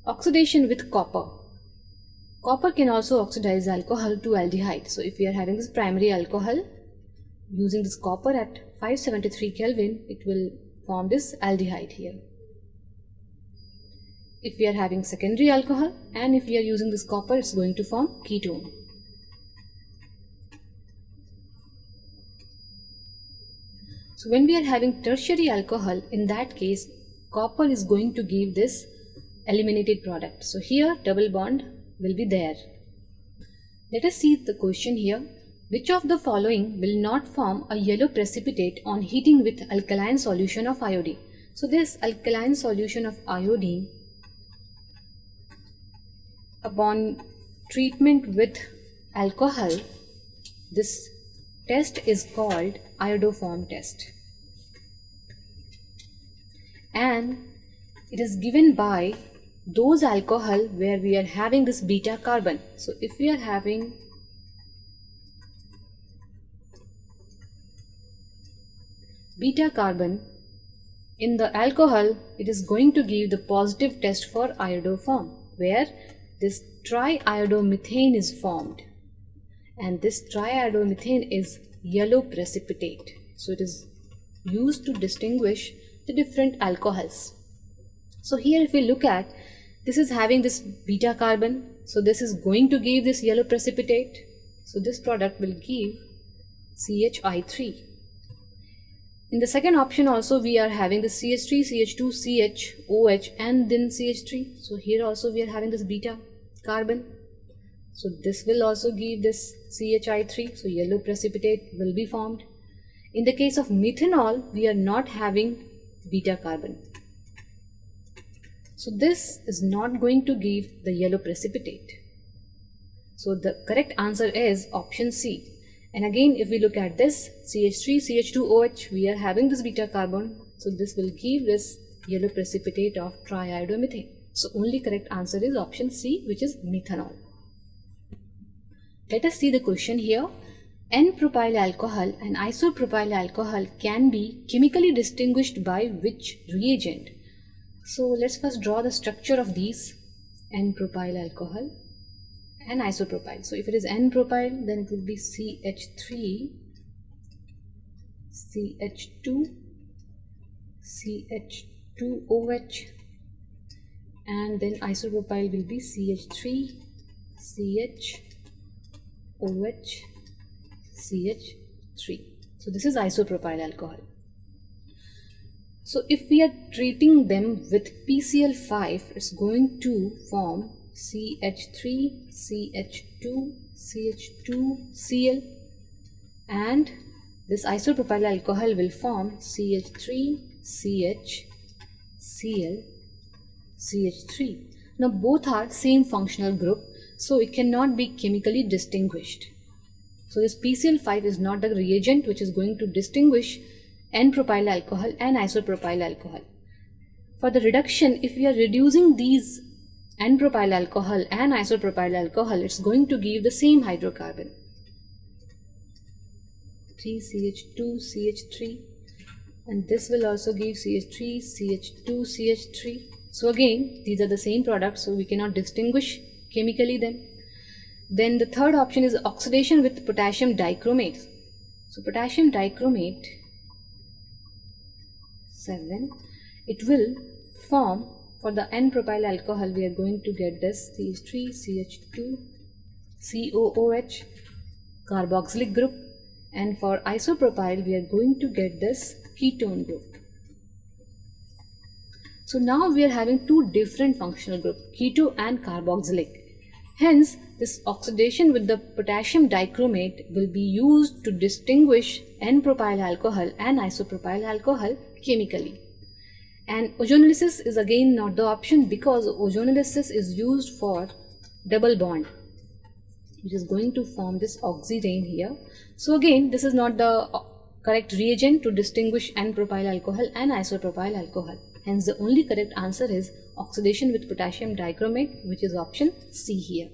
Oxidation with copper. Copper can also oxidize alcohol to aldehyde. So if we are having this primary alcohol, using this copper at 573 Kelvin, it will form this aldehyde here. If we are having secondary alcohol and if we are using this copper, it's going to form ketone. So when we are having tertiary alcohol, in that case, copper is going to give this eliminated product. So here double bond will be there. Let us see the question here. Which of the following will not form a yellow precipitate on heating with alkaline solution of iodine? So this alkaline solution of iodine, upon treatment with alcohol, this test is called iodoform test, and it is given by those alcohol where we are having this beta carbon. So if we are having beta carbon in the alcohol, it is going to give the positive test for iodoform, where this triiodomethane is formed, and this triiodomethane is yellow precipitate. So it is used to distinguish the different alcohols. So here if we look at, this is having this beta carbon, so this is going to give this yellow precipitate. So this product will give CHI3. In the second option also we are having the CH3, CH2, CH, OH and then CH3. So here also we are having this beta carbon. So this will also give this CHI3. So yellow precipitate will be formed. In the case of methanol, we are not having beta carbon. So this is not going to give the yellow precipitate. So the correct answer is option C. And again, if we look at this CH3, CH2OH, we are having this beta carbon. So this will give this yellow precipitate of triiodomethane. So only correct answer is option C, which is methanol. Let us see the question here. N-propyl alcohol and isopropyl alcohol can be chemically distinguished by which reagent? So let's first draw the structure of these N-propyl alcohol and isopropyl. So if it is N-propyl, then it will be CH3, CH2, CH2OH, and then isopropyl will be CH3, CHOH, CH3. So this is isopropyl alcohol. So if we are treating them with PCl5, it's going to form CH3, CH2, CH2Cl, and this isopropyl alcohol will form CH3, CH, Cl, CH3. Now both are same functional group, so it cannot be chemically distinguished. So this PCl5 is not the reagent which is going to distinguish N-propyl alcohol and isopropyl alcohol. For the reduction, if we are reducing these N-propyl alcohol and isopropyl alcohol, it's going to give the same hydrocarbon, 3CH2CH3, and this will also give CH3, CH2CH3. So again, these are the same products, so we cannot distinguish chemically them. Then the third option is oxidation with potassium dichromate. So potassium dichromate 7, it will form, for the N-propyl alcohol we are going to get this CH3, CH2, COOH, carboxylic group, and for isopropyl we are going to get this ketone group. So now we are having two different functional groups, keto and carboxylic. Hence, this oxidation with the potassium dichromate will be used to distinguish N-propyl alcohol and isopropyl alcohol chemically. And ozonolysis is again not the option, because ozonolysis is used for double bond, which is going to form this oxidane here. So again, this is not the correct reagent to distinguish N-propyl alcohol and isopropyl alcohol. Hence the only correct answer is oxidation with potassium dichromate, which is option C here.